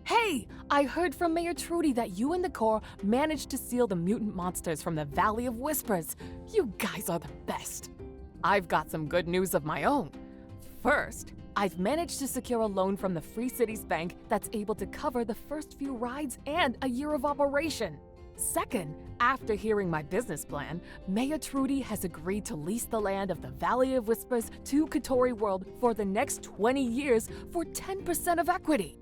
Hey, I heard from Mayor Trudy that you and the Corps managed to seal the mutant monsters from the Valley of Whispers. You guys are the best. I've got some good news of my own. First, I've managed to secure a loan from the Free Cities Bank that's able to cover the first few rides and a year of operation. Second, after hearing my business plan, Mayor Trudy has agreed to lease the land of the Valley of Whispers to Catori World for the next 20 years for 10% of equity.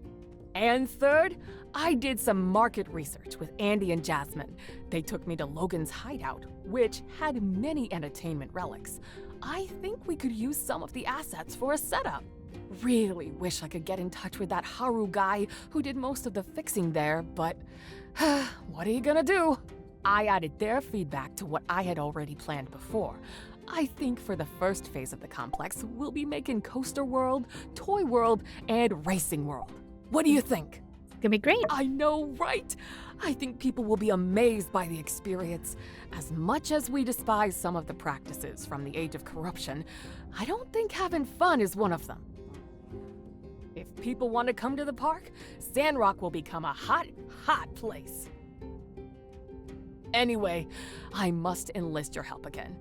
And third, I did some market research with Andy and Jasmine. They took me to Logan's hideout, which had many entertainment relics. I think we could use some of the assets for a setup. Really wish I could get in touch with that Haru guy who did most of the fixing there, but what are you gonna do? I added their feedback to what I had already planned before. I think for the first phase of the complex, we'll be making Coaster World, Toy World, and Racing World. What do you think? It's gonna be great. I know, right? I think people will be amazed by the experience. As much as we despise some of the practices from the age of corruption, I don't think having fun is one of them. If people want to come to the park, Sandrock will become a hot, hot place. Anyway, I must enlist your help again.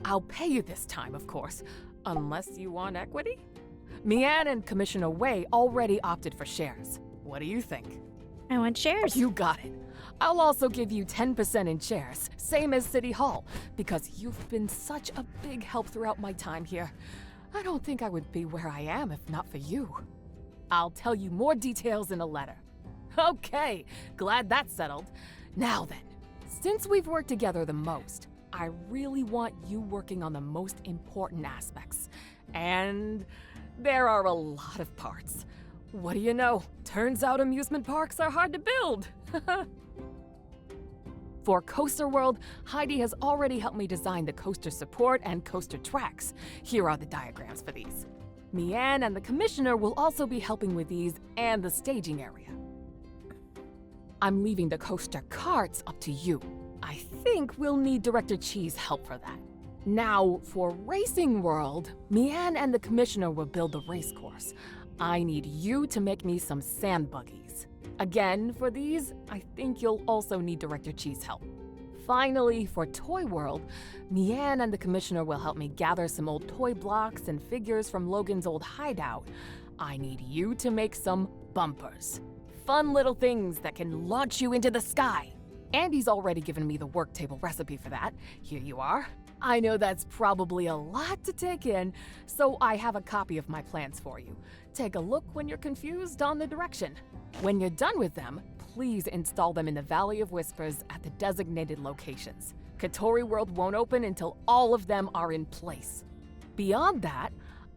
I'll pay you this time, of course, unless you want equity? Mian and Commissioner Wei already opted for shares. What do you think? I want shares. You got it. I'll also give you 10% in shares, same as City Hall, because you've been such a big help throughout my time here. I don't think I would be where I am if not for you. I'll tell you more details in a letter. Okay, glad that's settled. Now then, since we've worked together the most, I really want you working on the most important aspects. And there are a lot of parts. What do you know? Turns out amusement parks are hard to build. For Coaster World, Heidi has already helped me design the coaster support and coaster tracks. Here are the diagrams for these. Mian and the Commissioner will also be helping with these and the staging area. I'm leaving the coaster carts up to you. I think we'll need Director Chi's help for that. Now, for Racing World, Mian and the Commissioner will build the race course. I need you to make me some sand buggies. Again, for these, I think you'll also need Director Chi's help. Finally, for Toy World, Mian and the Commissioner will help me gather some old toy blocks and figures from Logan's old hideout. I need you to make some bumpers. Fun little things that can launch you into the sky. Andy's already given me the work table recipe for that. Here you are. I know that's probably a lot to take in, so I have a copy of my plans for you. Take a look when you're confused on the direction. When you're done with them, please install them in the Valley of Whispers at the designated locations. Catori World won't open until all of them are in place. Beyond that,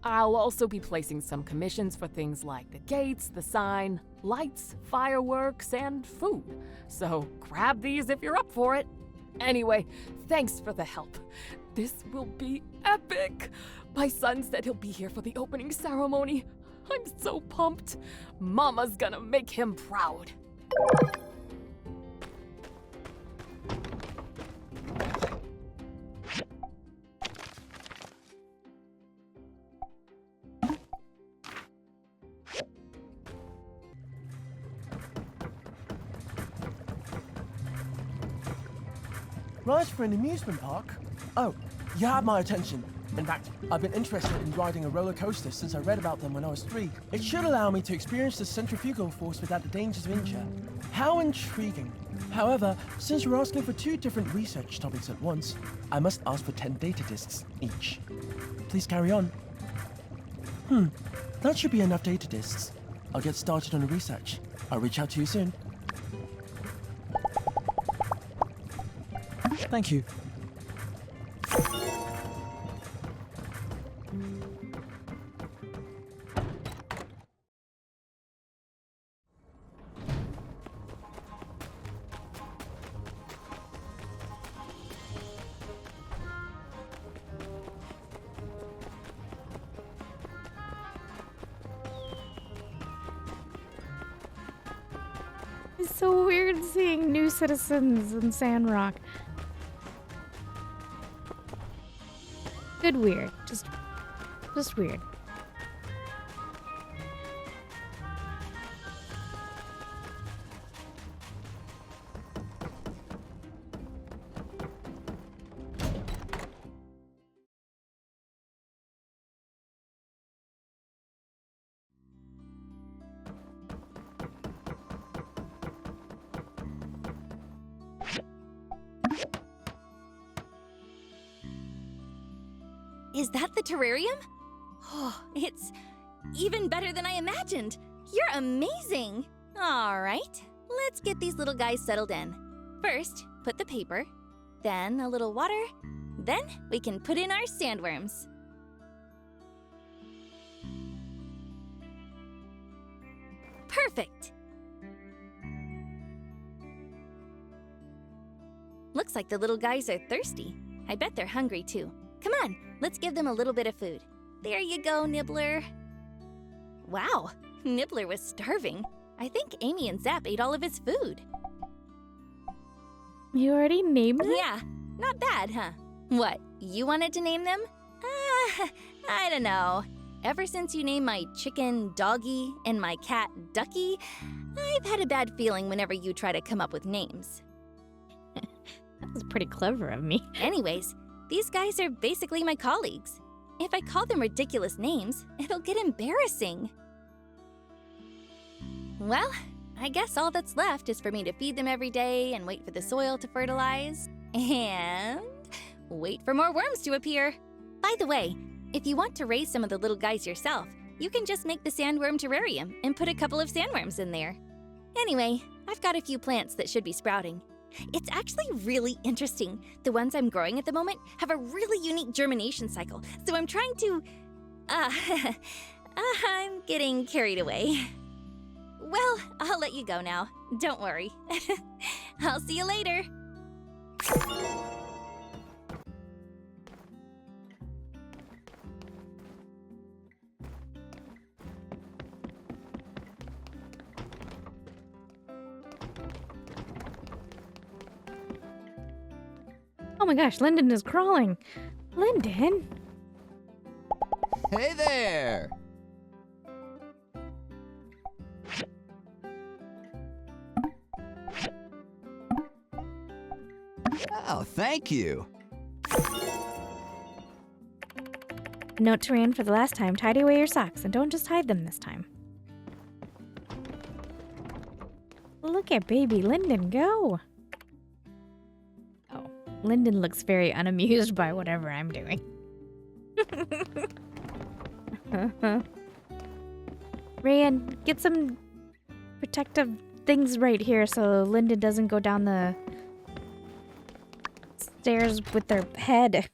I'll also be placing some commissions for things like the gates, the sign, lights, fireworks, and food. So grab these if you're up for it. Anyway, thanks for the help. This will be epic. My son said he'll be here for the opening ceremony. I'm so pumped. Mama's gonna make him proud. Rides for an amusement park? Oh, you have my attention. In fact, I've been interested in riding a roller coaster since I read about them when I was 3. It should allow me to experience the centrifugal force without the dangers of injury. How intriguing. However, since you're asking for 2 different research topics at once, I must ask for 10 data disks each. Please carry on. That should be enough data disks. I'll get started on the research. I'll reach out to you soon. Thank you. It's so weird seeing new citizens in Sandrock. Good weird. Just weird. Is that the terrarium? Oh, it's even better than I imagined. You're amazing. All right, let's get these little guys settled in. First, put the paper, then a little water, then we can put in our sandworms. Perfect. Looks like the little guys are thirsty. I bet they're hungry too. Come on, let's give them a little bit of food. There you go, Nibbler. Wow, Nibbler was starving. I think Amy and Zap ate all of his food. You already named it? Yeah, not bad, huh? What, you wanted to name them? I don't know. Ever since you named my chicken Doggy and my cat Ducky, I've had a bad feeling whenever you try to come up with names. That was pretty clever of me. Anyways, these guys are basically my colleagues. If I call them ridiculous names, it'll get embarrassing. Well, I guess all that's left is for me to feed them every day and wait for the soil to fertilize, and wait for more worms to appear. By the way, if you want to raise some of the little guys yourself, you can just make the sandworm terrarium and put a couple of sandworms in there. Anyway, I've got a few plants that should be sprouting. It's actually really interesting. The ones I'm growing at the moment have a really unique germination cycle, so I'm trying to... I'm getting carried away. Well, I'll let you go now. Don't worry. I'll see you later. Oh my gosh, Lyndon is crawling. Lyndon? Hey there! Oh, thank you. Note to Rand for the last time, tidy away your socks and don't just hide them this time. Look at baby Lyndon go. Oh, Lyndon looks very unamused by whatever I'm doing. Rand, get some protective things right here so Lyndon doesn't go down the stairs with their head.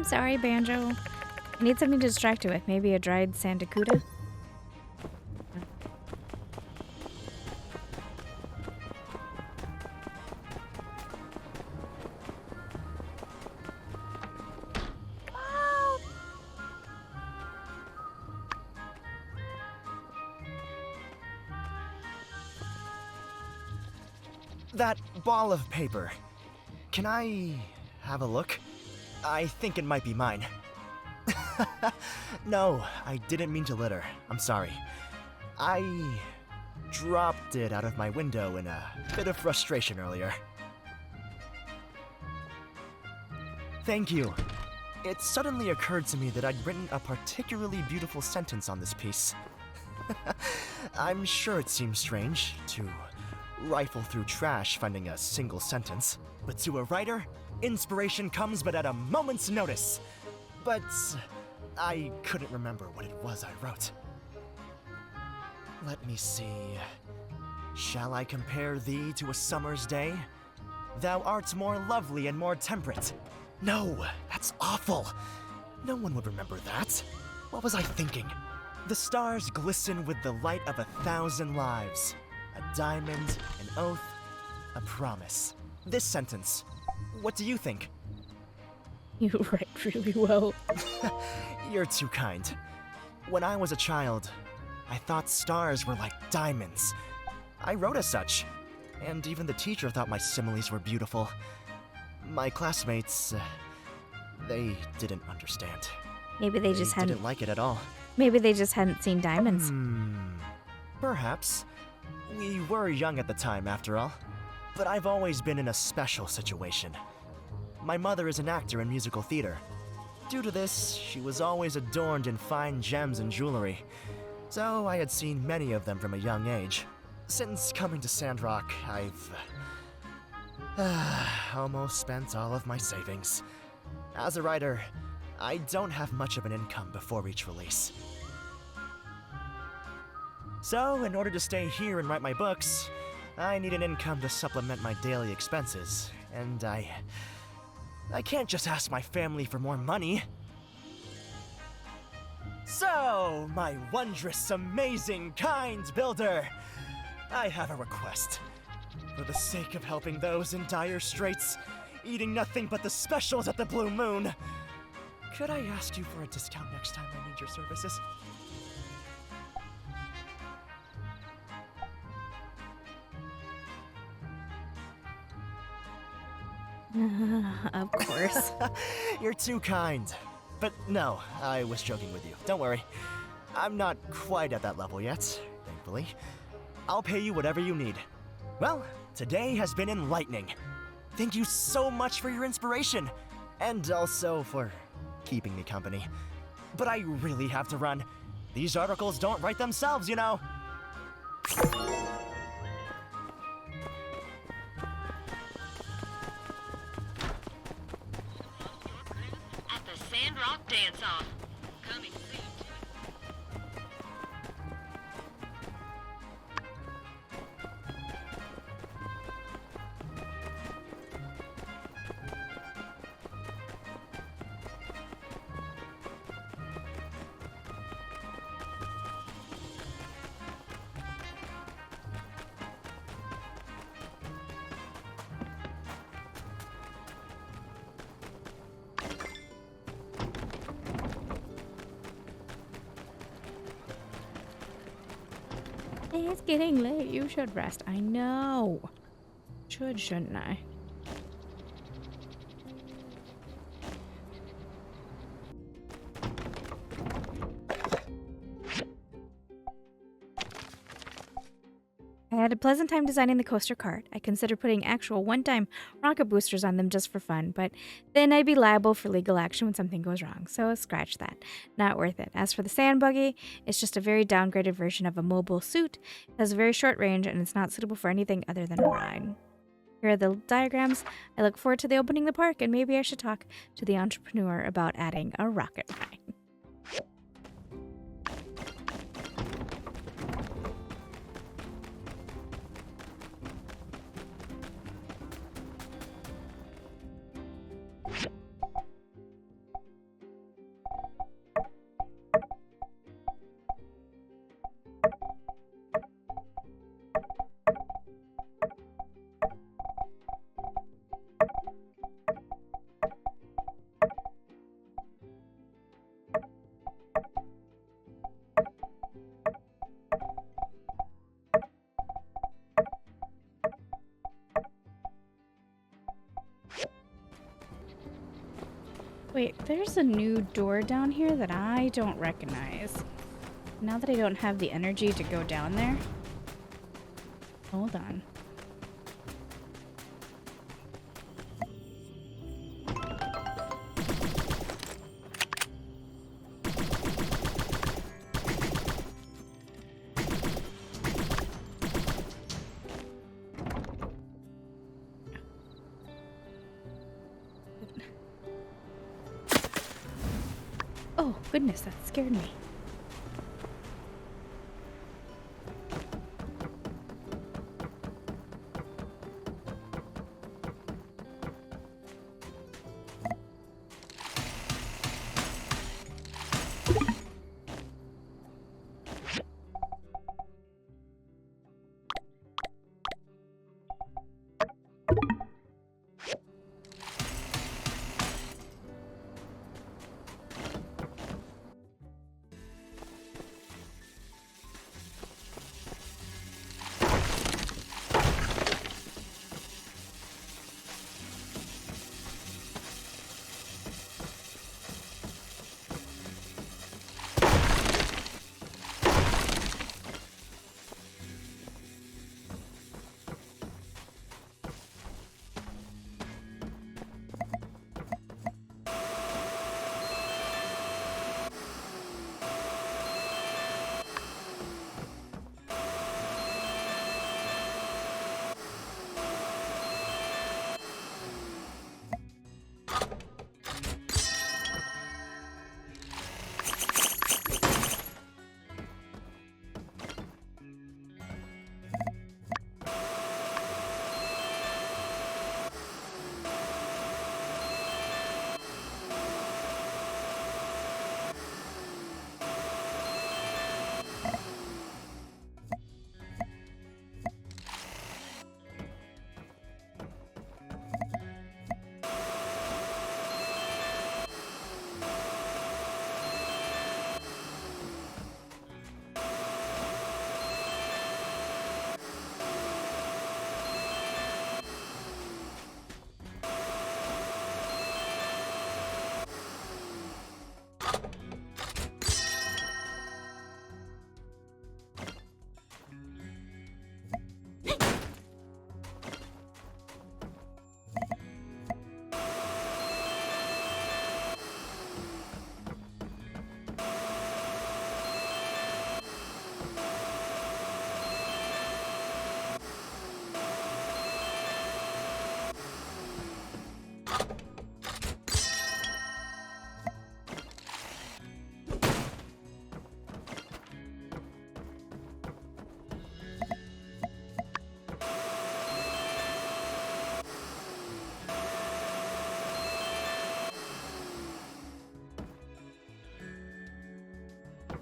Sorry, Banjo. I need something to distract you with. Maybe a dried sandakuda? That ball of paper. Can I have a look? I think it might be mine. No, I didn't mean to litter. I'm sorry. I dropped it out of my window in a bit of frustration earlier. Thank you. It suddenly occurred to me that I'd written a particularly beautiful sentence on this piece. I'm sure it seems strange to rifle through trash finding a single sentence, but to a writer, inspiration comes but at a moment's notice. But I couldn't remember what it was I wrote. Let me see. Shall I compare thee to a summer's day? Thou art more lovely and more temperate. No, that's awful. No one would remember that. What was I thinking? The stars glisten with the light of 1,000 lives. A diamond, an oath, a promise. This sentence. What do you think? You write really well. You're too kind. When I was a child, I thought stars were like diamonds. I wrote as such, and even the teacher thought my similes were beautiful. My classmates, They didn't understand. Maybe they just hadn't. didn't like it at all. Maybe they just hadn't seen diamonds. Perhaps. We were young at the time, after all. But I've always been in a special situation. My mother is an actor in musical theater. Due to this, she was always adorned in fine gems and jewelry. So I had seen many of them from a young age. Since coming to Sandrock, I've almost spent all of my savings. As a writer, I don't have much of an income before each release. So, in order to stay here and write my books, I need an income to supplement my daily expenses, and I can't just ask my family for more money. So, my wondrous, amazing, kind builder, I have a request. For the sake of helping those in dire straits, eating nothing but the specials at the Blue Moon, could I ask you for a discount next time I need your services? Of course. You're too kind. But no, I was joking with you. Don't worry. I'm not quite at that level yet, thankfully. I'll pay you whatever you need. Well, today has been enlightening. Thank you so much for your inspiration. And also for keeping me company. But I really have to run. These articles don't write themselves, you know. At the Sandrock dance-off. Coming soon. It's getting late. You should rest. I know. Shouldn't I? I had a pleasant time designing the coaster cart. I considered putting actual one-time rocket boosters on them just for fun, but then I'd be liable for legal action when something goes wrong, so scratch that. Not worth it. As for the sand buggy, it's just a very downgraded version of a mobile suit. It has a very short range, and it's not suitable for anything other than a ride. Here are the diagrams. I look forward to the opening of the park, and maybe I should talk to the entrepreneur about adding a rocket ride. Wait, there's a new door down here that I don't recognize. Now that I don't have the energy to go down there. Hold on. Oh, goodness, that scared me.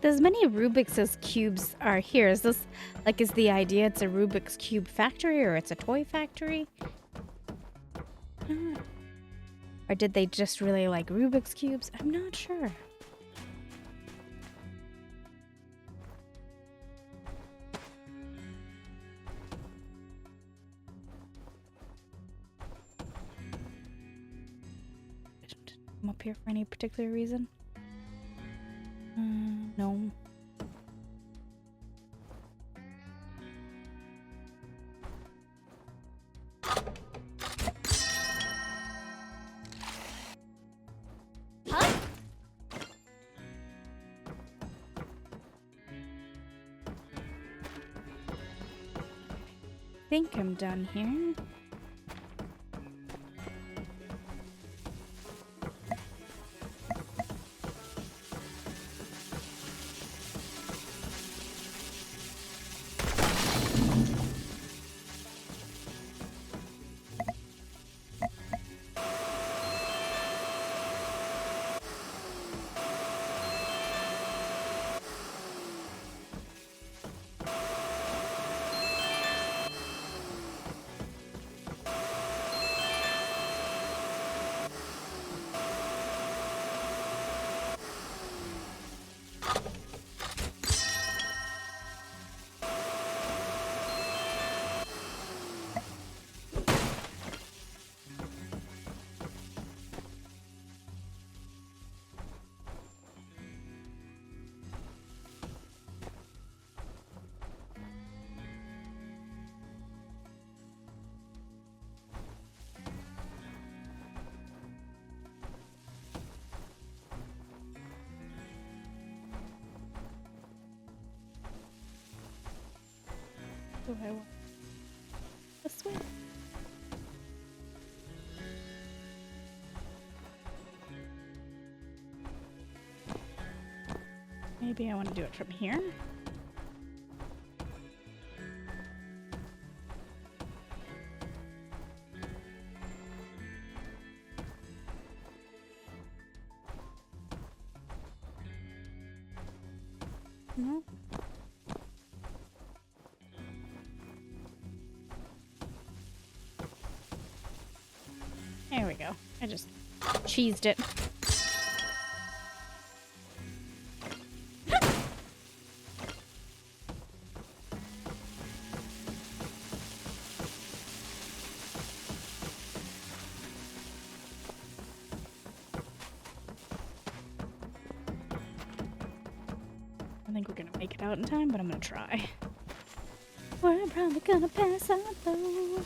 as many Rubik's as cubes are here. Is this, like, is the idea it's a Rubik's Cube factory or it's a toy factory? Or did they just really like Rubik's Cubes? I'm not sure. I'm up here for any particular reason? No. Huh? I think I'm done here. Do I want this way? Maybe I want to do it from here. No. There we go. I just cheesed it. I think we're gonna make it out in time, but I'm gonna try. We're probably gonna pass out though.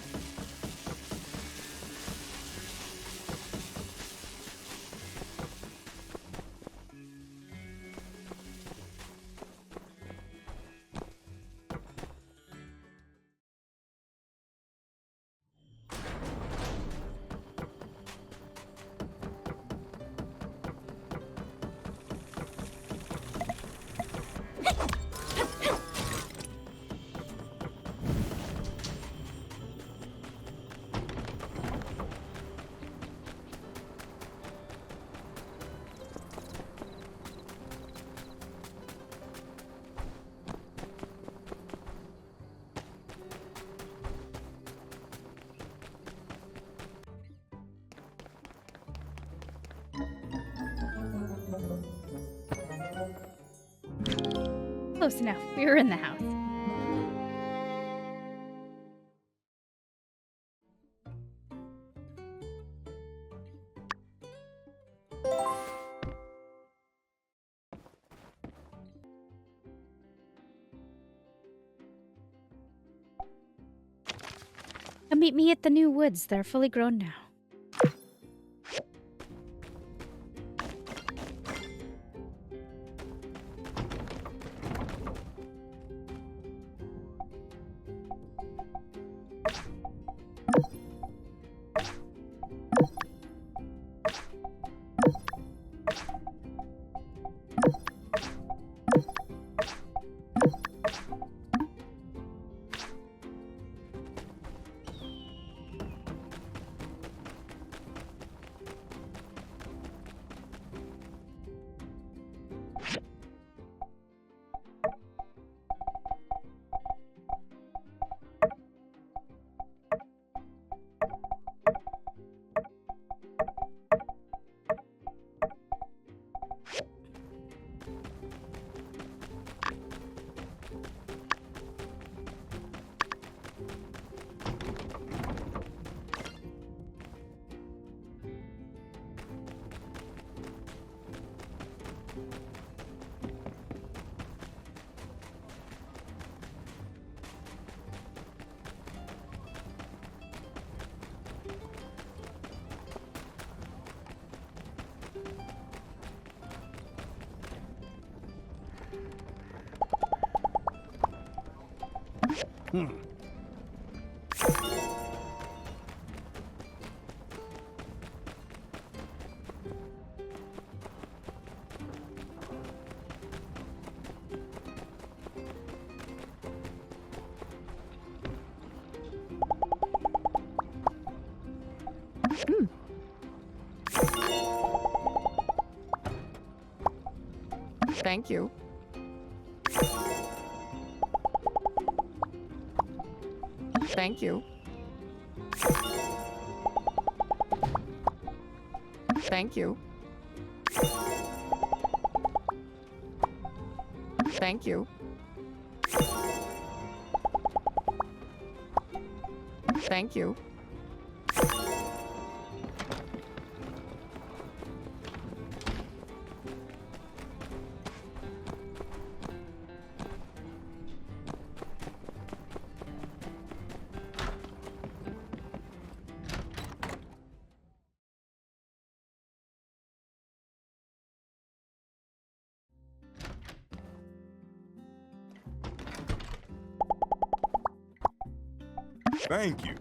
Close enough. We were in the house. Come meet me at the new woods. They're fully grown now. Thank you. Thank you. Thank you. Thank you. Thank you. Thank you.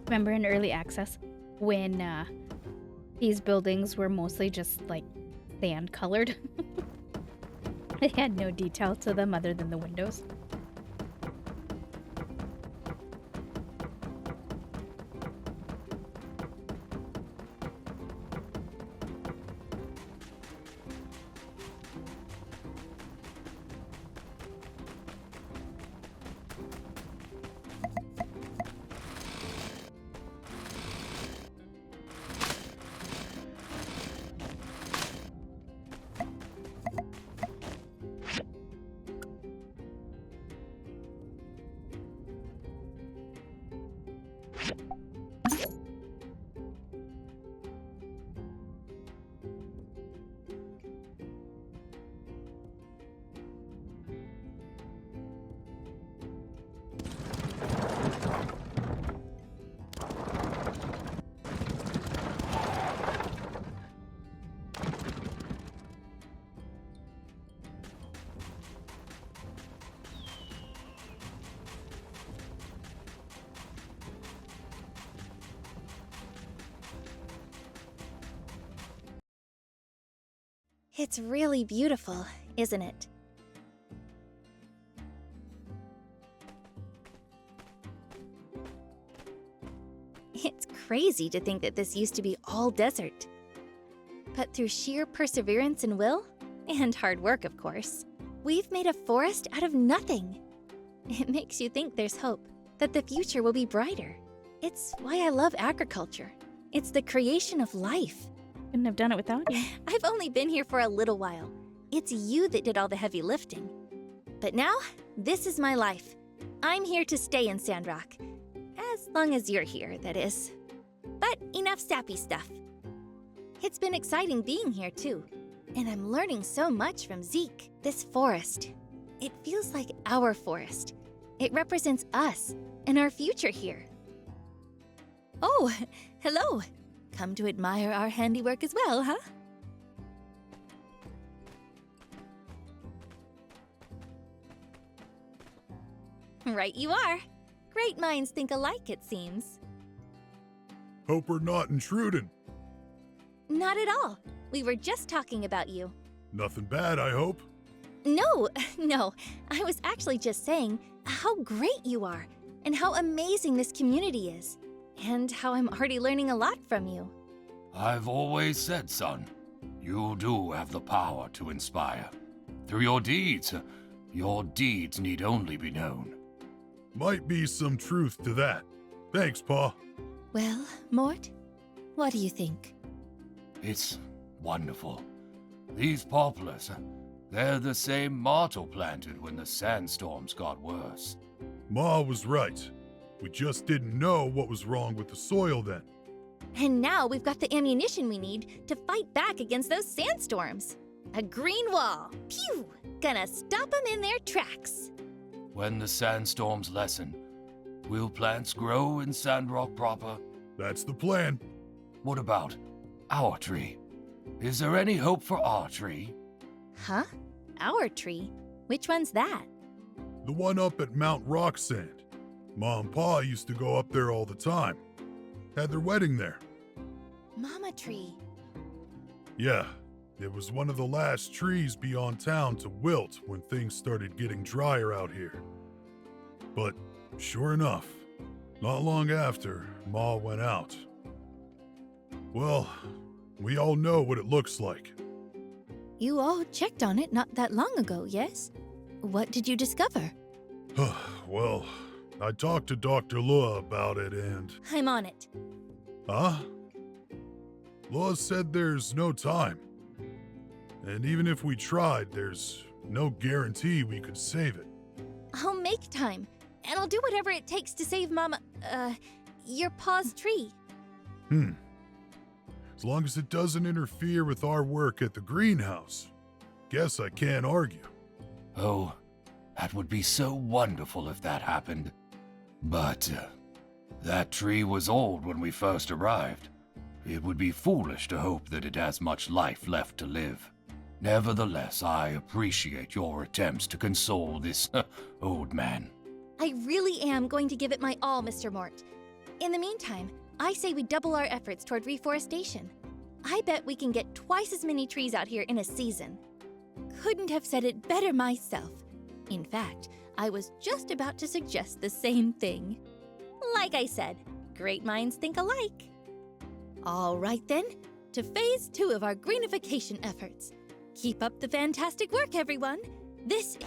Remember in early access when these buildings were mostly just like sand colored? They had no detail to them other than the windows. It's really beautiful, isn't it? It's crazy to think that this used to be all desert. But through sheer perseverance and will, and hard work, of course, we've made a forest out of nothing. It makes you think there's hope, that the future will be brighter. It's why I love agriculture. It's the creation of life. Couldn't have done it without you. I've only been here for a little while. It's you that did all the heavy lifting. But now, this is my life. I'm here to stay in Sandrock. As long as you're here, that is. But enough sappy stuff. It's been exciting being here, too. And I'm learning so much from Zeke. This forest. It feels like our forest. It represents us and our future here. Oh, hello. Come to admire our handiwork as well, huh? Right you are. Great minds think alike, it seems. Hope we're not intruding. Not at all. We were just talking about you. Nothing bad, I hope. No, no. I was actually just saying how great you are and how amazing this community is, and how I'm already learning a lot from you. I've always said, son, you do have the power to inspire. Through your deeds need only be known. Might be some truth to that. Thanks, Pa. Well, Mort, what do you think? It's wonderful. These poplars, they're the same Martel planted when the sandstorms got worse. Ma was right. We just didn't know what was wrong with the soil then. And now we've got the ammunition we need to fight back against those sandstorms. A green wall. Pew! Gonna stop them in their tracks. When the sandstorms lessen, will plants grow in Sandrock proper? That's the plan. What about our tree? Is there any hope for our tree? Huh? Our tree? Which one's that? The one up at Mount Rocksand. Ma and Pa used to go up there all the time. Had their wedding there. Mama tree. Yeah, it was one of the last trees beyond town to wilt when things started getting drier out here. But sure enough, not long after, Ma went out. Well, we all know what it looks like. You all checked on it not that long ago, yes? What did you discover? Well, I talked to Dr. Lua about it and... I'm on it. Huh? Lua said there's no time. And even if we tried, there's no guarantee we could save it. I'll make time, and I'll do whatever it takes to save your pa's tree. As long as it doesn't interfere with our work at the greenhouse. Guess I can't argue. Oh, that would be so wonderful if that happened. But that tree was old when we first arrived. It would be foolish to hope that it has much life left to live. Nevertheless, I appreciate your attempts to console this old man. I really am going to give it my all, Mr. Mort. In the meantime, I say we double our efforts toward reforestation. I bet we can get twice as many trees out here in a season. Couldn't have said it better myself. In fact, I was just about to suggest the same thing. Like I said, great minds think alike. All right then, to phase 2 of our greenification efforts. Keep up the fantastic work, everyone. This...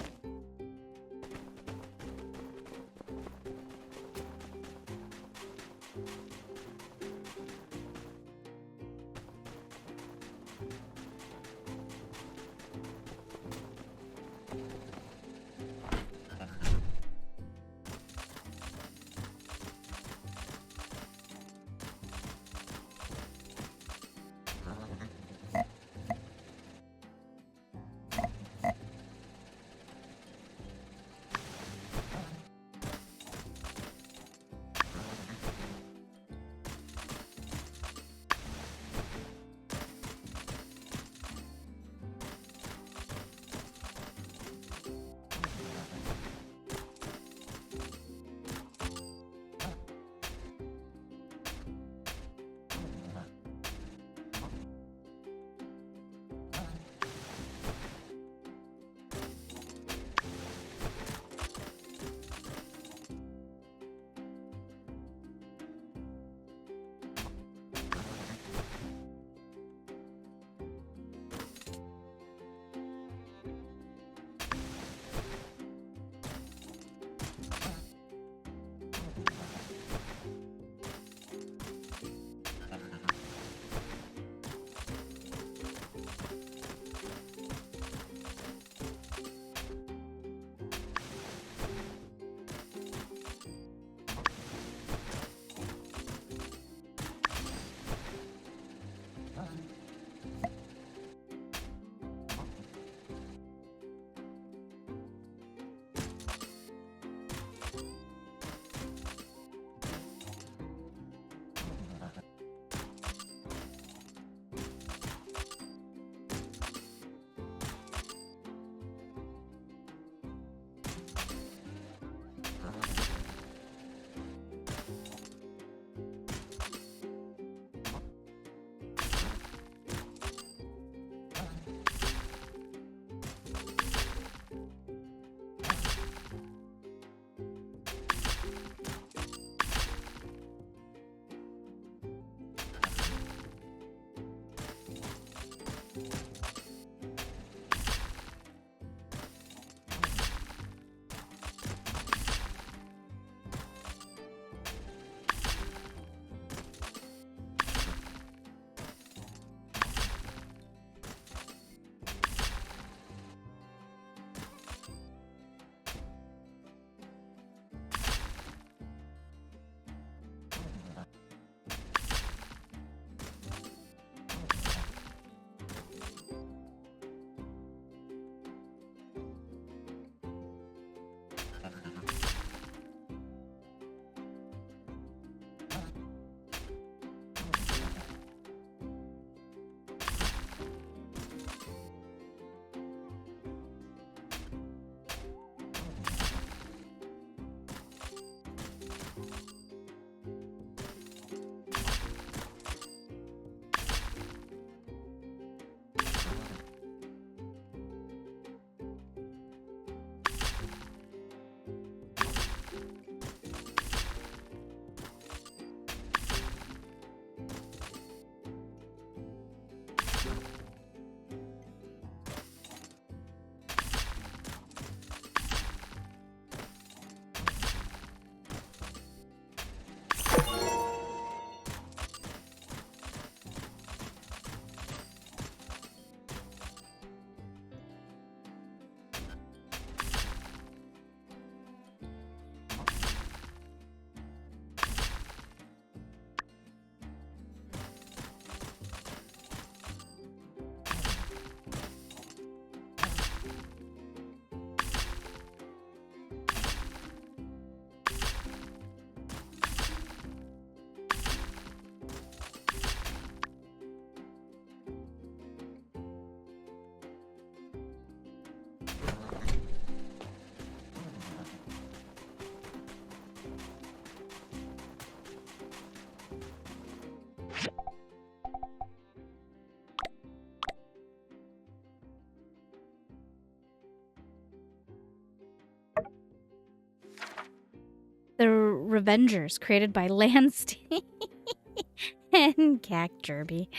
Revengers, created by Lance and Cac Derby.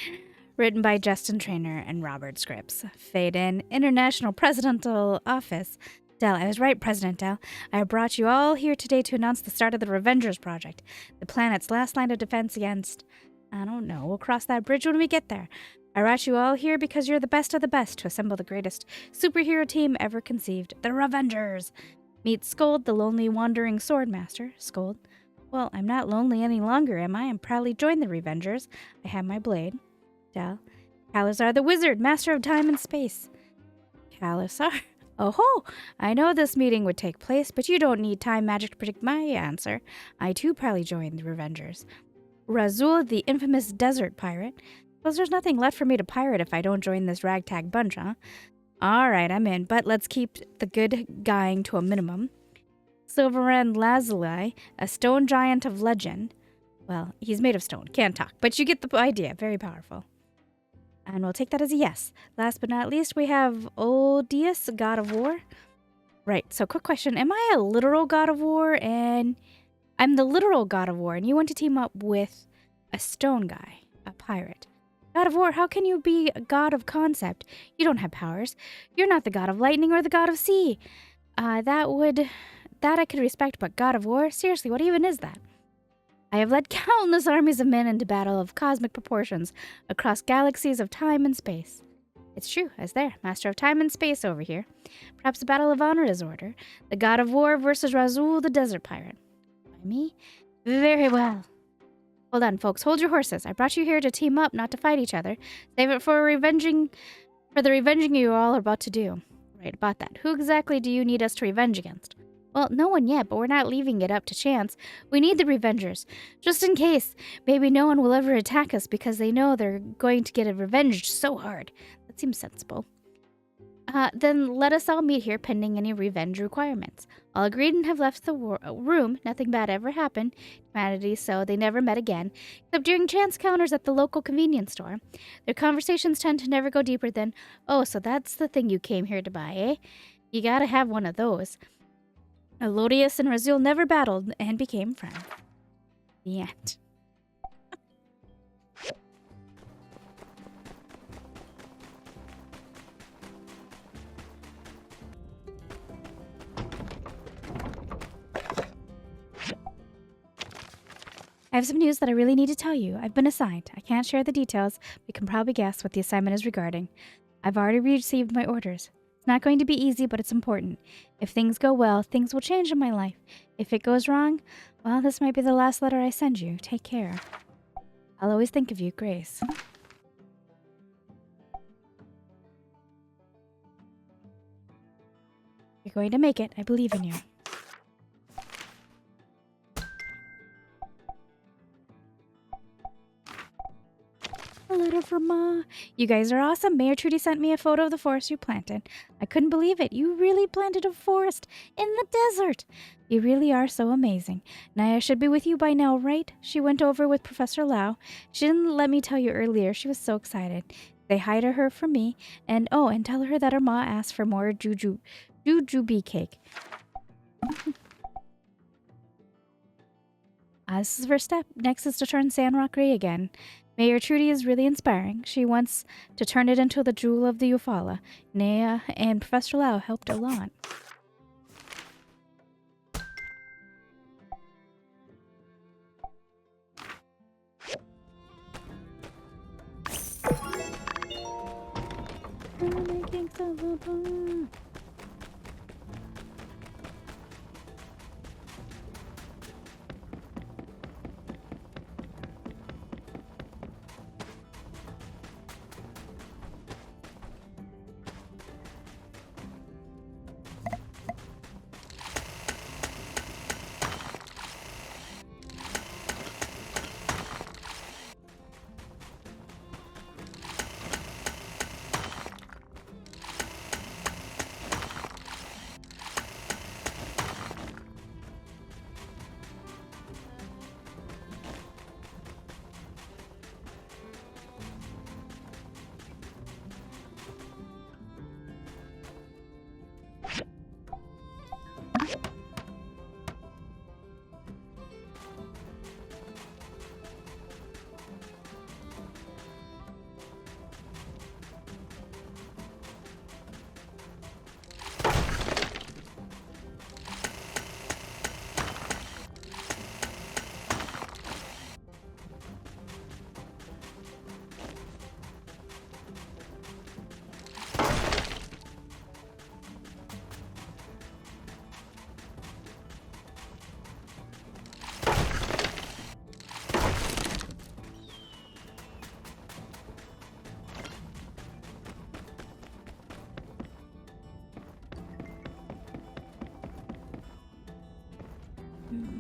Written by Justin Trainer and Robert Scripps. Fade in. International Presidential Office. Del, I was right, President Del. I brought you all here today to announce the start of the Revengers Project. The planet's last line of defense against... I don't know. We'll cross that bridge when we get there. I brought you all here because you're the best of the best to assemble the greatest superhero team ever conceived. The Revengers! Meet Scold, the lonely wandering swordmaster. Scold. Well, I'm not lonely any longer, am I? I'm proudly joined the Revengers. I have my blade. Del. Kalasar the wizard, master of time and space. Kalasar. Oh ho! I know this meeting would take place, but you don't need time magic to predict my answer. I too proudly joined the Revengers. Razul, the infamous desert pirate. Suppose there's nothing left for me to pirate if I don't join this ragtag bunch, huh? Alright, I'm in, but let's keep the good guying to a minimum. Silveran Lazuli, a stone giant of legend. Well, he's made of stone, can't talk, but you get the idea. Very powerful. And we'll take that as a yes. Last but not least, we have Odious, god of war. Right, so quick question. Am I a literal god of war? And I'm the literal god of war, and you want to team up with a stone guy, a pirate. God of war, how can you be a god of concept? You don't have powers. You're not the god of lightning or the god of sea. That I could respect, but god of war? Seriously, what even is that? I have led countless armies of men into battle of cosmic proportions across galaxies of time and space. It's true, as there, master of time and space over here. Perhaps a battle of honor is order. The god of war versus Razul the desert pirate. By me? Very well. Hold on, folks. Hold your horses. I brought you here to team up, not to fight each other. Save it for the revenging you all are about to do. Right about that. Who exactly do you need us to revenge against? Well, no one yet, but we're not leaving it up to chance. We need the Revengers. Just in case. Maybe no one will ever attack us because they know they're going to get revenged so hard. That seems sensible. Then let us all meet here pending any revenge requirements. All agreed and have left the room. Nothing bad ever happened to humanity, so they never met again, except during chance encounters at the local convenience store. Their conversations tend to never go deeper than, "Oh, so that's the thing you came here to buy, eh? You gotta have one of those." Elodius and Razul never battled and became friends. The end. I have some news that I really need to tell you. I've been assigned. I can't share the details, but you can probably guess what the assignment is regarding. I've already received my orders. It's not going to be easy, but it's important. If things go well, things will change in my life. If it goes wrong, well, this might be the last letter I send you. Take care. I'll always think of you, Grace. You're going to make it. I believe in you. A letter from Ma. You guys are awesome. Mayor Trudy sent me a photo of the forest you planted. I couldn't believe it. You really planted a forest in the desert. You really are so amazing. Naya should be with you by now, right? She went over with Professor Lau. She didn't let me tell you earlier. She was so excited. Say hi to her from me. And oh, and tell her that her Ma asked for more jujube cake. This is the first step. Next is to turn Sandrock gray again. Mayor Trudy is really inspiring. She wants to turn it into the jewel of the Eufaula. Naya and Professor Lau helped a lot.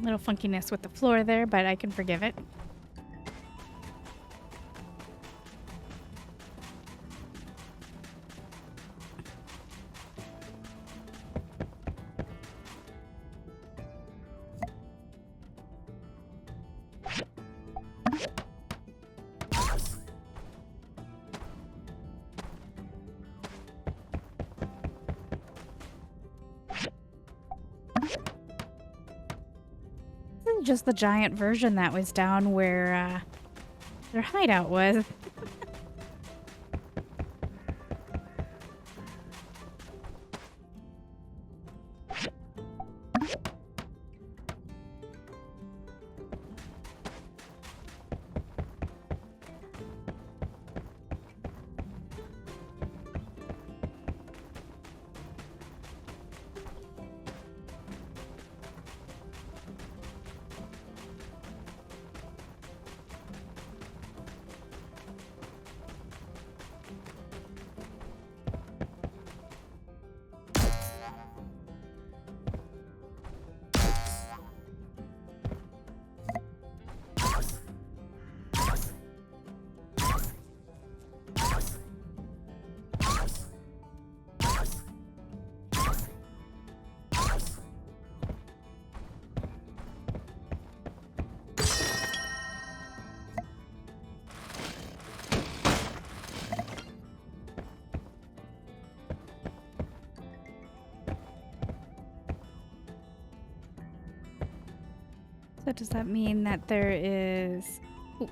Little funkiness with the floor there, but I can forgive it. This is just the giant version that was down where their hideout was. So does that mean that there is... Ooh.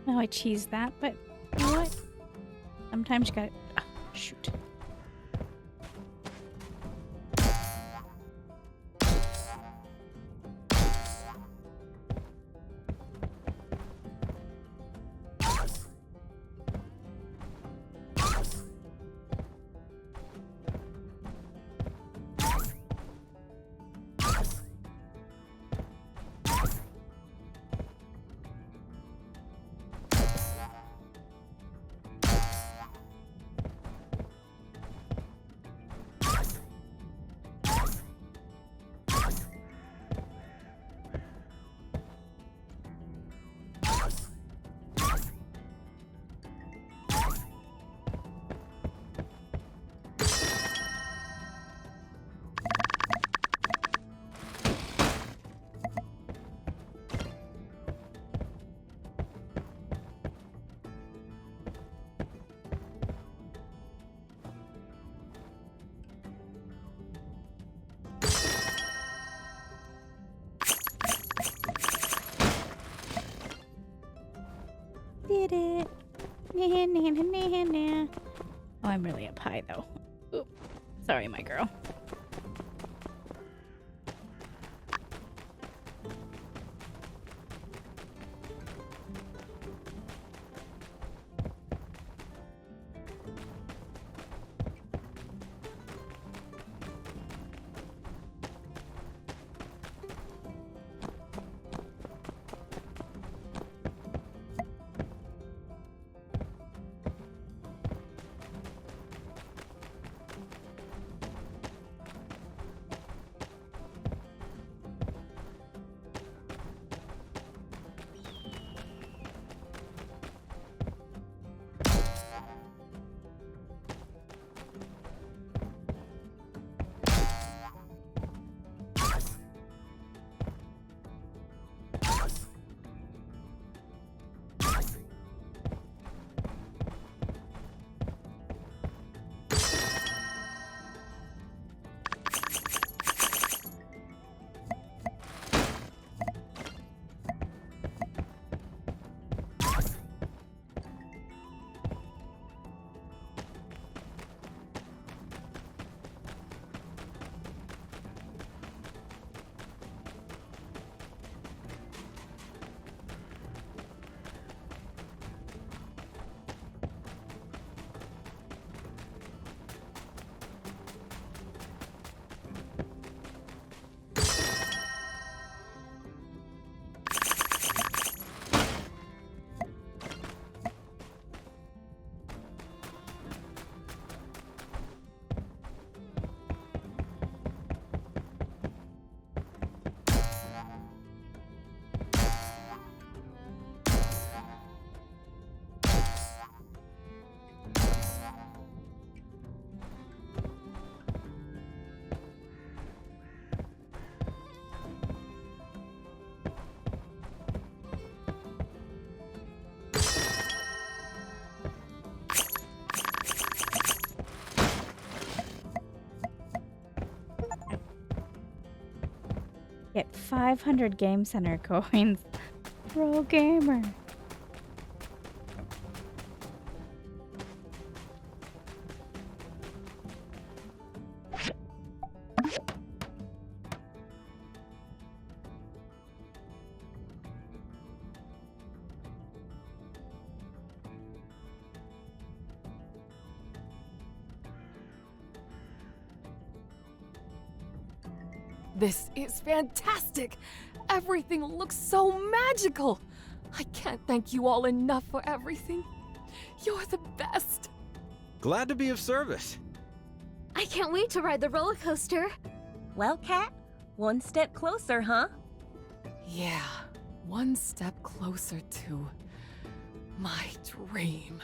No, I cheesed that, but you know what? Sometimes you gotta... Oh, shoot. Did it. Nah, nah, nah, nah, nah. Oh, I'm really up high, though. Oop. Sorry, my girl. 500 Game Center coins. Pro gamer. This is fantastic! Everything looks so magical! I can't thank you all enough for everything. You're the best! Glad to be of service. I can't wait to ride the roller coaster. Well, Cat, one step closer, huh? Yeah, one step closer to my dream.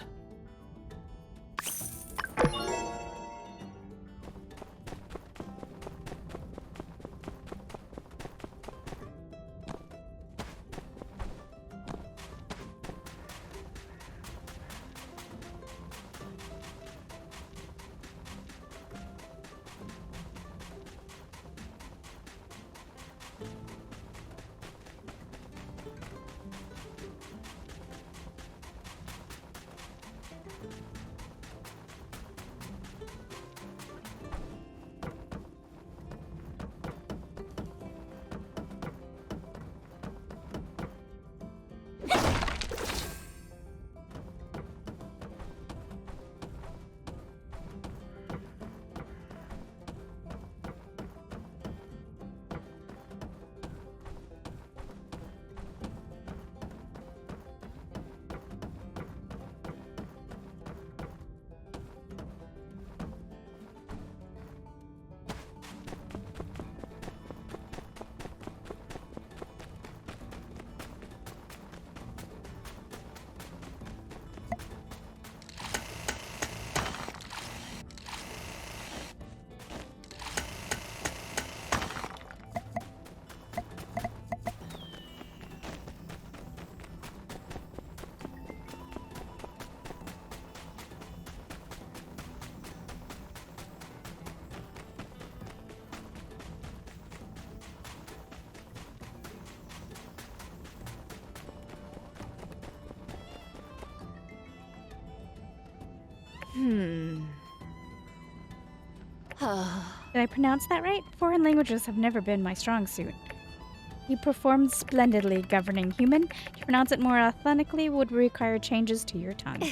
Did I pronounce that right? Foreign languages have never been my strong suit. You performed splendidly, governing human. To pronounce it more authentically would require changes to your tongue.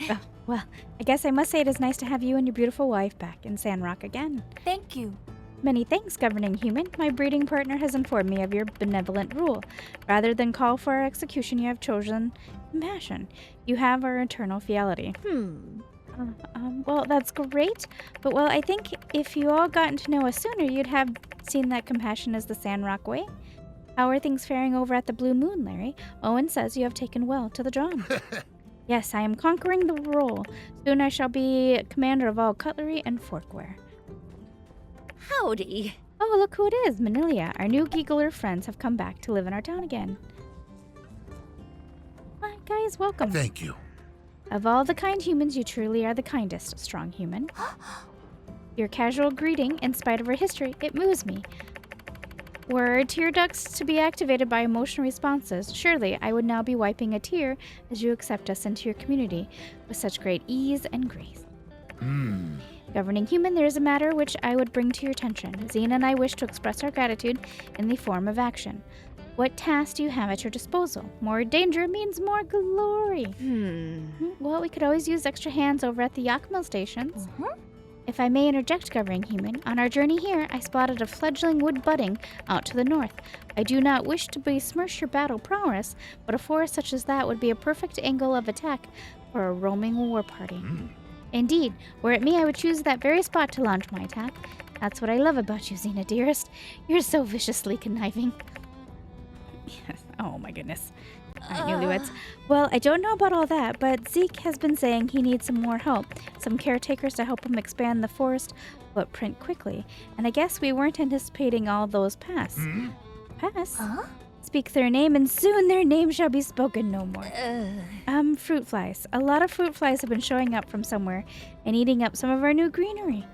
Oh, well, I guess I must say it is nice to have you and your beautiful wife back in Sandrock again. Thank you. Many thanks, governing human. My breeding partner has informed me of your benevolent rule. Rather than call for our execution, you have chosen compassion. You have our eternal fidelity. Well, that's great. But, well, I think if you all gotten to know us sooner, you'd have seen that compassion is the Sandrock way. How are things faring over at the Blue Moon, Larry? Owen says you have taken well to the drum. Yes, I am conquering the role. Soon I shall be commander of all cutlery and forkware. Howdy. Oh, look who it is, Manilia. Our new giggler friends have come back to live in our town again. Hi, guys, welcome. Thank you. Of all the kind humans, you truly are the kindest, strong human. Your casual greeting, in spite of our history, it moves me. Were tear ducts to be activated by emotional responses, surely I would now be wiping a tear as you accept us into your community with such great ease and grace. Governing human, there is a matter which I would bring to your attention. Xena and I wish to express our gratitude in the form of action. What task do you have at your disposal? More danger means more glory. Well, we could always use extra hands over at the Yakima stations. If I may interject, governing human, on our journey here, I spotted a fledgling wood budding out to the north. I do not wish to besmirch your battle prowess, but a forest such as that would be a perfect angle of attack for a roaming war party. Indeed, were it me, I would choose that very spot to launch my attack. That's what I love about you, Xena, dearest. You're so viciously conniving. Yes. Oh my goodness. Alright, newlyweds. Well, I don't know about all that, but Zeke has been saying he needs some more help. Some caretakers to help him expand the forest footprint quickly. And I guess we weren't anticipating all those pass. Pass? Huh? Speak their name, and soon their name shall be spoken no more. Fruit flies. A lot of fruit flies have been showing up from somewhere and eating up some of our new greenery.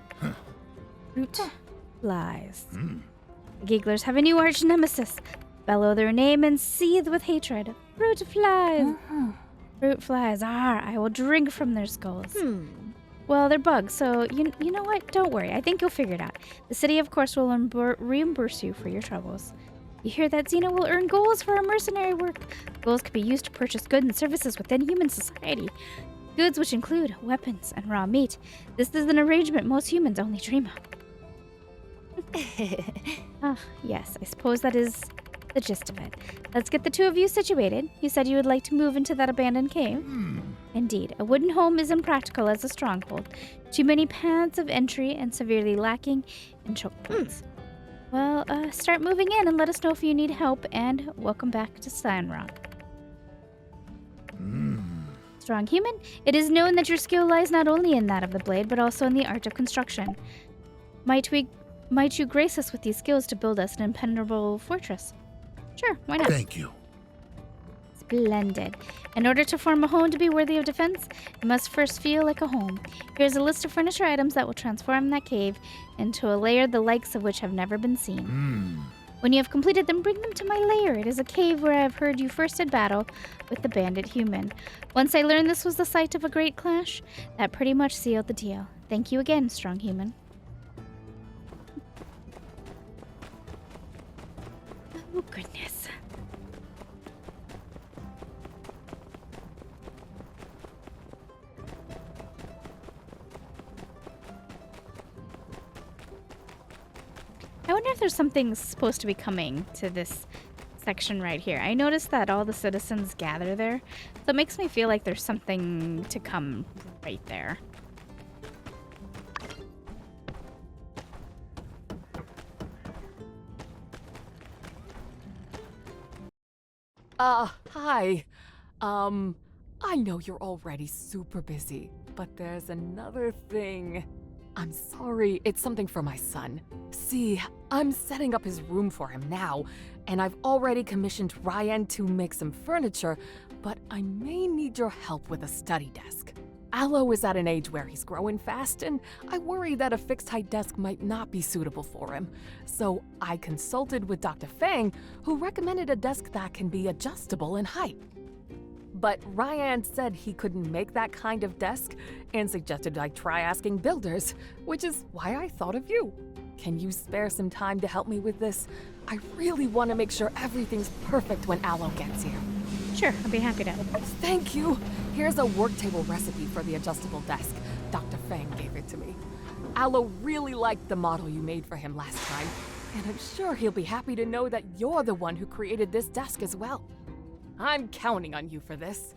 Fruit flies. The Gigglers have a new arch nemesis. Bellow their name and seethe with hatred. Fruit flies. Fruit flies. I will drink from their skulls. Well, they're bugs, so you know what? Don't worry. I think you'll figure it out. The city, of course, will reimburse you for your troubles. You hear that? Xena will earn goals for her mercenary work. Goals can be used to purchase goods and services within human society. Goods which include weapons and raw meat. This is an arrangement most humans only dream of. Yes, I suppose that is the gist of it. Let's get the two of you situated. You said you would like to move into that abandoned cave. Indeed, a wooden home is impractical as a stronghold. Too many paths of entry and severely lacking in choke points. Well, start moving in and let us know if you need help, and welcome back to Sandrock. Strong human, it is known that your skill lies not only in that of the blade, but also in the art of construction. Might you grace us with these skills to build us an impenetrable fortress? Sure, why not? Thank you. Splendid. In order to form a home to be worthy of defense, it must first feel like a home. Here's a list of furniture items that will transform that cave into a lair the likes of which have never been seen. When you have completed them, bring them to my lair. It is a cave where I have heard you first did battle with the bandit human. Once I learned this was the site of a great clash, that pretty much sealed the deal. Thank you again, strong human. Oh, goodness. I wonder if there's something supposed to be coming to this section right here. I noticed that all the citizens gather there, so it makes me feel like there's something to come right there. Hi. I know you're already super busy, but there's another thing. I'm sorry, it's something for my son. See, I'm setting up his room for him now, and I've already commissioned Ryan to make some furniture, but I may need your help with a study desk. Aloe is at an age where he's growing fast, and I worry that a fixed-height desk might not be suitable for him. So I consulted with Dr. Fang, who recommended a desk that can be adjustable in height. But Ryan said he couldn't make that kind of desk and suggested I try asking builders, which is why I thought of you. Can you spare some time to help me with this? I really want to make sure everything's perfect when Aloe gets here. Sure, I'll be happy to. Thank you. Here's a work table recipe for the adjustable desk. Dr. Fang gave it to me. Aloe really liked the model you made for him last time, and I'm sure he'll be happy to know that you're the one who created this desk as well. I'm counting on you for this.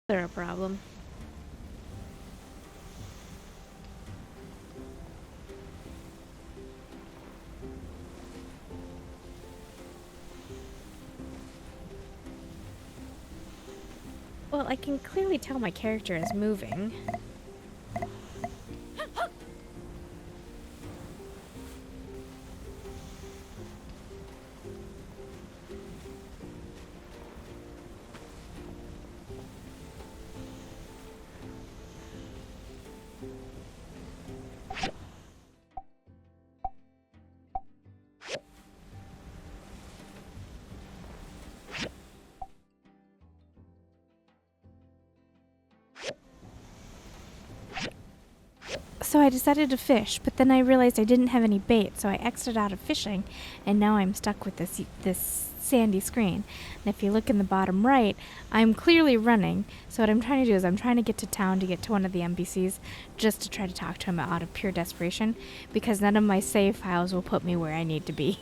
Is there a problem? Well, I can clearly tell my character is moving. So I decided to fish, but then I realized I didn't have any bait, so I exited out of fishing, and now I'm stuck with this sandy screen. And if you look in the bottom right, I'm clearly running. So what I'm trying to do is I'm trying to get to town to get to one of the NPCs just to try to talk to him out of pure desperation, because none of my save files will put me where I need to be.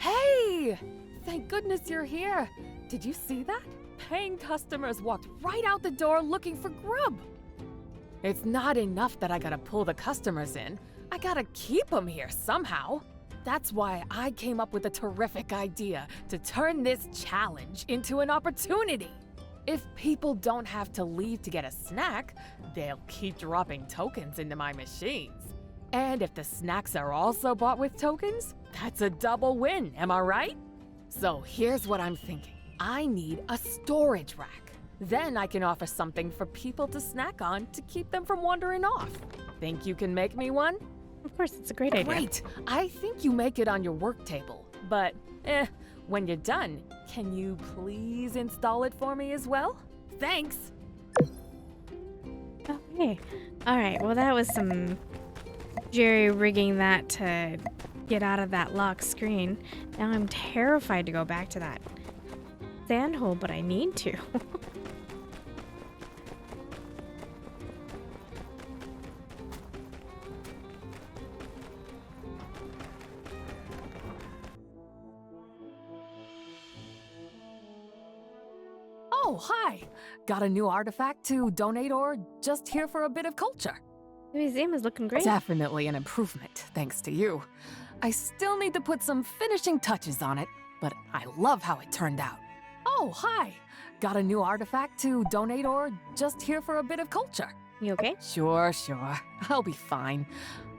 Hey! Thank goodness you're here. Did you see that? Paying customers walked right out the door looking for grub. It's not enough that I gotta pull the customers in. I gotta keep them here somehow. That's why I came up with a terrific idea to turn this challenge into an opportunity. If people don't have to leave to get a snack, they'll keep dropping tokens into my machines. And if the snacks are also bought with tokens, that's a double win, am I right? So here's what I'm thinking. I need a storage rack. Then I can offer something for people to snack on to keep them from wandering off. Think you can make me one? Of course, it's a great idea. Great! I think you make it on your work table. But, when you're done, can you please install it for me as well? Thanks! Okay. Alright, well that was some jerry-rigging that to get out of that locked screen. Now I'm terrified to go back to that sand hole, but I need to. Oh, hi! Got a new artifact to donate or just here for a bit of culture? The museum is looking great. Definitely an improvement, thanks to you. I still need to put some finishing touches on it, but I love how it turned out. Oh, hi! Got a new artifact to donate or just here for a bit of culture? You okay? Sure. I'll be fine.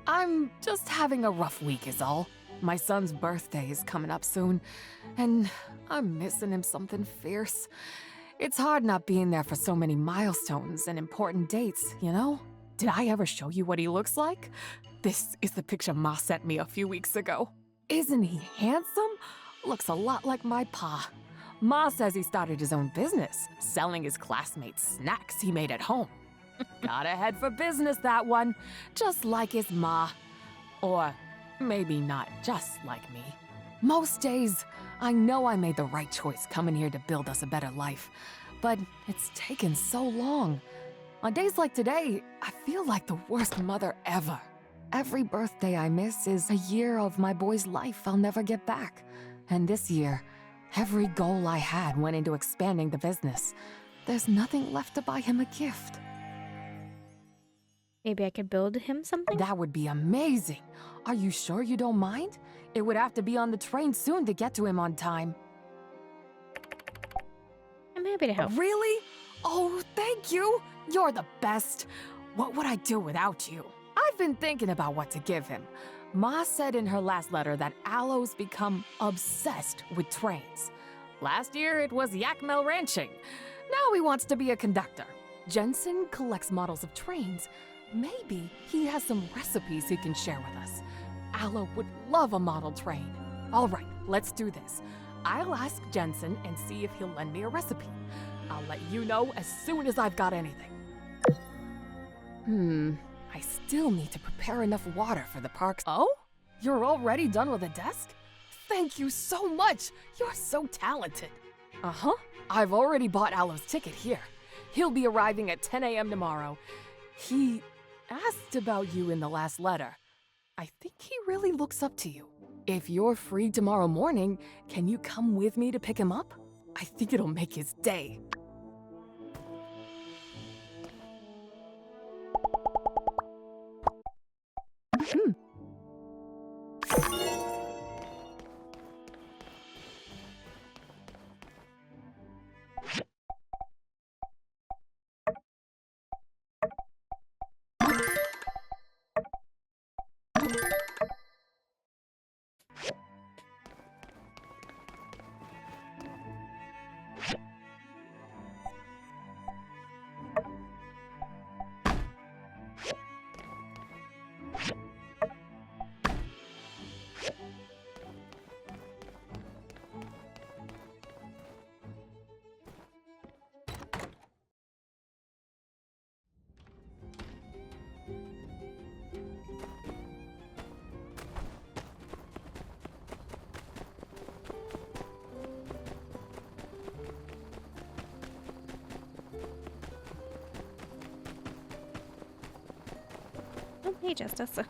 I'm just having a rough week is all. My son's birthday is coming up soon, and I'm missing him something fierce. It's hard not being there for so many milestones and important dates, you know? Did I ever show you what he looks like? This is the picture Ma sent me a few weeks ago. Isn't he handsome? Looks a lot like my pa. Ma says he started his own business, selling his classmates snacks he made at home. Gotta head for business, that one, just like his ma. Or maybe not just like me. Most days, I know I made the right choice coming here to build us a better life, but it's taken so long. On days like today, I feel like the worst mother ever. Every birthday I miss is a year of my boy's life I'll never get back. And this year, every goal I had went into expanding the business. There's nothing left to buy him a gift. Maybe I could build him something? That would be amazing. Are you sure you don't mind? It would have to be on the train soon to get to him on time. I'm happy to help. Really? Oh, thank you. You're the best. What would I do without you? I've been thinking about what to give him. Ma said in her last letter that Alo's become obsessed with trains. Last year it was Yakmel ranching. Now he wants to be a conductor. Jensen collects models of trains. Maybe he has some recipes he can share with us. Aloe would love a model train. All right, let's do this. I'll ask Jensen and see if he'll lend me a recipe. I'll let you know as soon as I've got anything. I still need to prepare enough water for the parks. Oh? You're already done with the desk? Thank you so much! You're so talented. Uh-huh. I've already bought Aloe's ticket here. He'll be arriving at 10 a.m. tomorrow. He asked about you in the last letter. I think he really looks up to you. If you're free tomorrow morning, can you come with me to pick him up? I think it'll make his day. Hey, Justice. Cut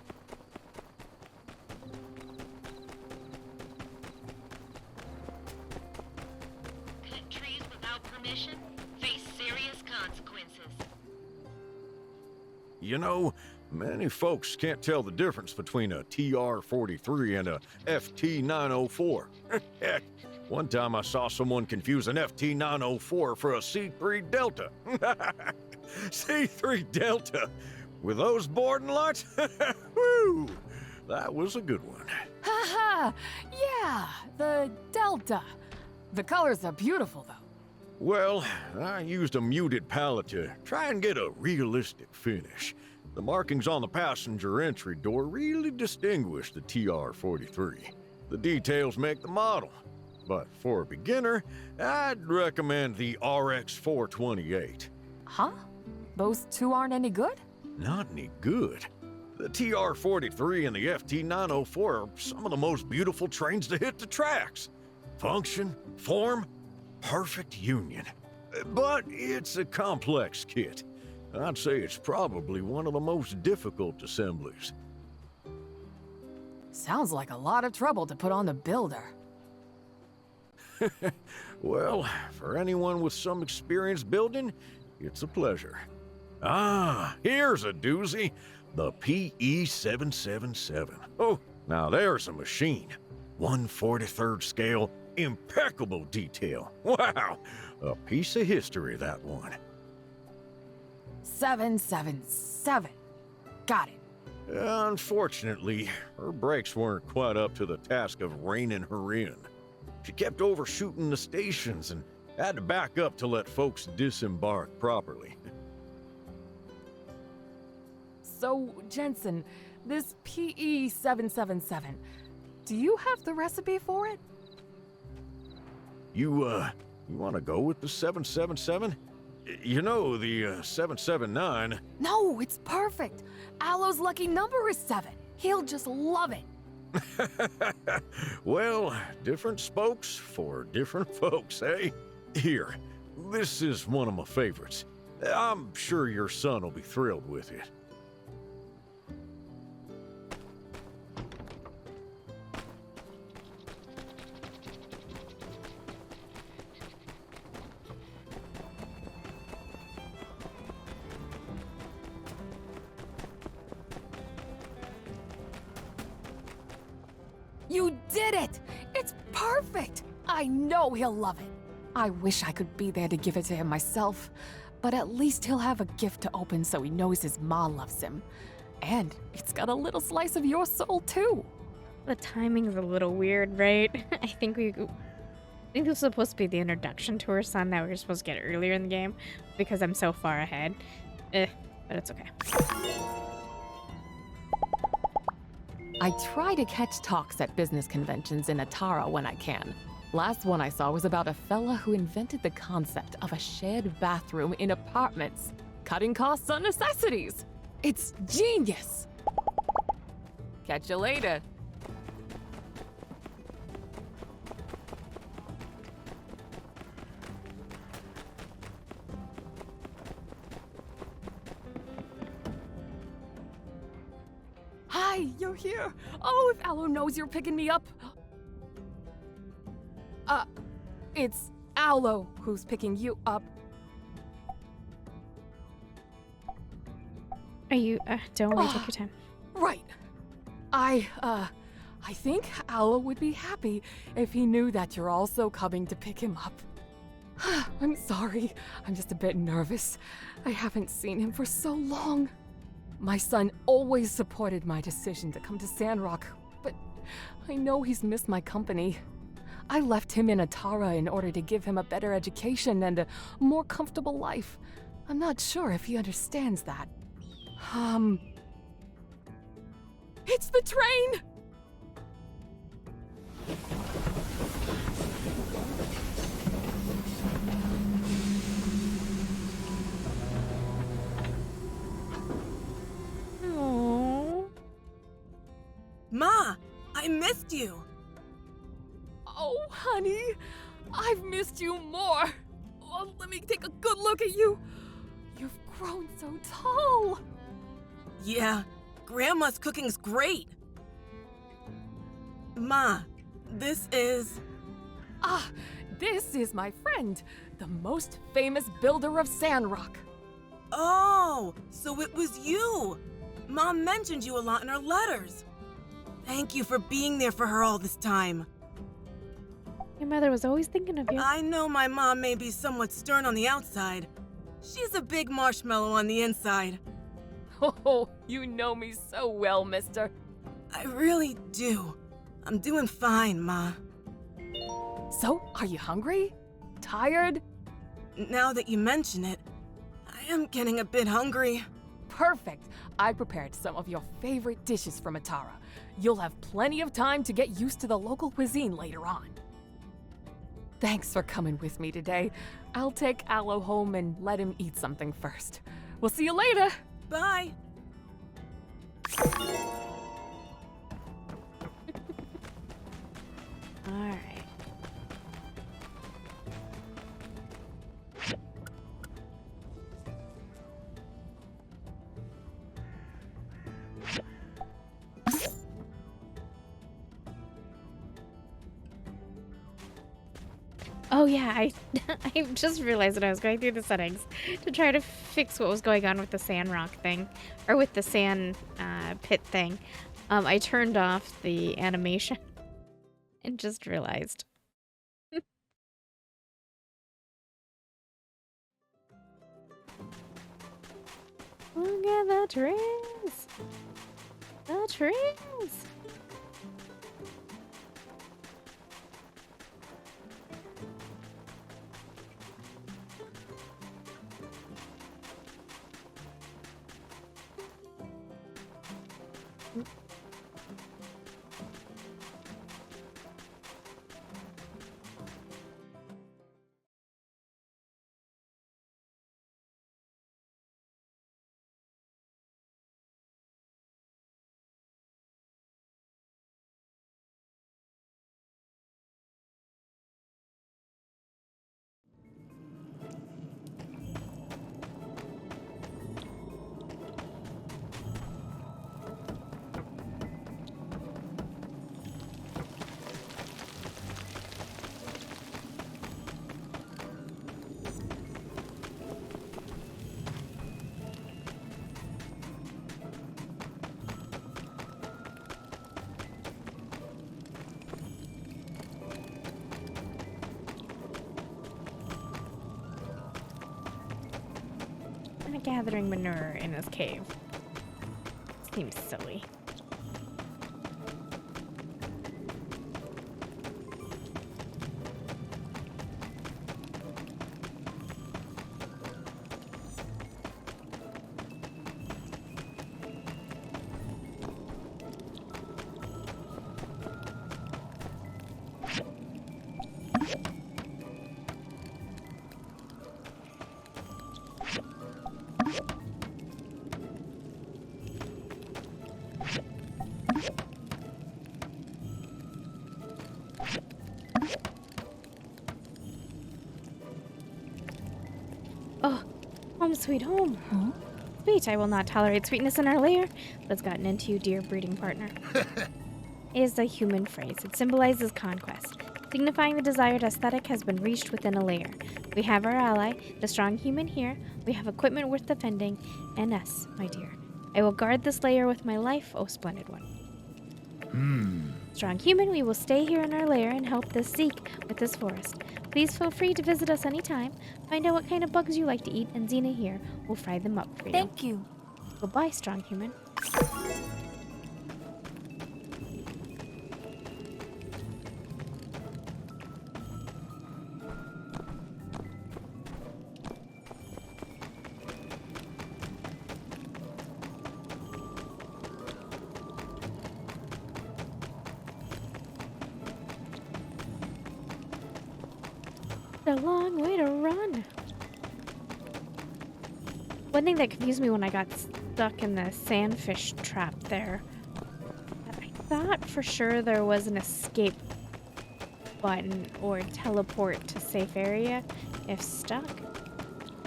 trees without permission? Face serious consequences. You know, many folks can't tell the difference between a TR-43 and a FT-904. Heck, one time I saw someone confuse an FT-904 for a C-3 Delta. C-3 Delta! With those boarding lights? Woo! That was a good one. Haha! Yeah, the Delta. The colors are beautiful, though. Well, I used a muted palette to try and get a realistic finish. The markings on the passenger entry door really distinguish the TR-43. The details make the model. But for a beginner, I'd recommend the RX-428. Huh? Those two aren't any good? Not any good. The TR-43 and the FT-904 are some of the most beautiful trains to hit the tracks. Function, form, perfect union. But it's a complex kit. I'd say it's probably one of the most difficult assemblies. Sounds like a lot of trouble to put on the builder. Well, for anyone with some experience building, it's a pleasure. Ah, here's a doozy. The PE-777. Oh, now there's a machine. 1/43rd scale, impeccable detail. Wow, a piece of history, that one. 777. Got it. Unfortunately, her brakes weren't quite up to the task of reining her in. She kept overshooting the stations and had to back up to let folks disembark properly. So, Jensen, this PE-777, do you have the recipe for it? You want to go with the 777? You know, the 779... No, it's perfect. Aloe's lucky number is 7. He'll just love it. Well, different spokes for different folks, eh? Here, this is one of my favorites. I'm sure your son will be thrilled with it. You did it! It's perfect! I know he'll love it. I wish I could be there to give it to him myself, but at least he'll have a gift to open so he knows his ma loves him. And it's got a little slice of your soul, too. The timing's a little weird, right? I think this was supposed to be the introduction to her son that we were supposed to get earlier in the game because I'm so far ahead. But it's okay. I try to catch talks at business conventions in Atara when I can. Last one I saw was about a fella who invented the concept of a shared bathroom in apartments, cutting costs on necessities. It's genius! Catch you later. Hi, you're here. Oh, if Aloe knows you're picking me up. It's Aloe who's picking you up. Are you, don't worry, take your time. Right. I think Aloe would be happy if he knew that you're also coming to pick him up. I'm sorry. I'm just a bit nervous. I haven't seen him for so long. My son always supported my decision to come to Sandrock, but I know he's missed my company. I left him in Atara in order to give him a better education and a more comfortable life. I'm not sure if he understands that. It's the train! Aww. Ma, I missed you. Oh, honey, I've missed you more. Oh, let me take a good look at you. You've grown so tall. Yeah, Grandma's cooking's great. Ma, this is... This is my friend, the most famous builder of Sandrock. Oh, so it was you. Mom mentioned you a lot in her letters. Thank you for being there for her all this time. Your mother was always thinking of you. I know my mom may be somewhat stern on the outside. She's a big marshmallow on the inside. Oh, you know me so well, mister. I really do. I'm doing fine, Ma. So, are you hungry? Tired? Now that you mention it, I am getting a bit hungry. Perfect. I prepared some of your favorite dishes from Atara. You'll have plenty of time to get used to the local cuisine later on. Thanks for coming with me today. I'll take Aloe home and let him eat something first. We'll see you later. Bye. All right. Oh yeah, I just realized that I was going through the settings to try to fix what was going on with the Sandrock thing, or with the sand pit thing. I turned off the animation and just realized. Look at the trees! The trees! Gathering manure in this cave. Seems silly. Oh, home sweet home. Huh? Sweet, I will not tolerate sweetness in our lair. What's gotten into you, dear breeding partner? Is a human phrase. It symbolizes conquest, signifying the desired aesthetic has been reached within a lair. We have our ally, the strong human here. We have equipment worth defending, and us, my dear. I will guard this lair with my life, oh splendid one. Strong human, we will stay here in our lair and help this Zeke with this forest. Please feel free to visit us anytime. Find out what kind of bugs you like to eat, and Xena here will fry them up for you. Thank you. Goodbye, strong human. A long way to run. One thing that confused me when I got stuck in the sandfish trap there, I thought for sure there was an escape button or teleport to safe area if stuck,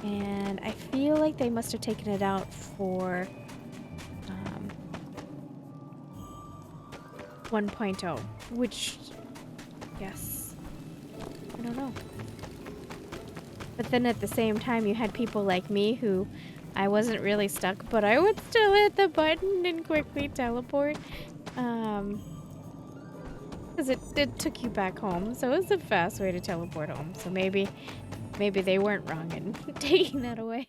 and I feel like they must have taken it out for 1.0, which, yes, I don't know. But then at the same time, you had people like me who I wasn't really stuck, but I would still hit the button and quickly teleport. Because it took you back home, so it was a fast way to teleport home. So maybe they weren't wrong in taking that away.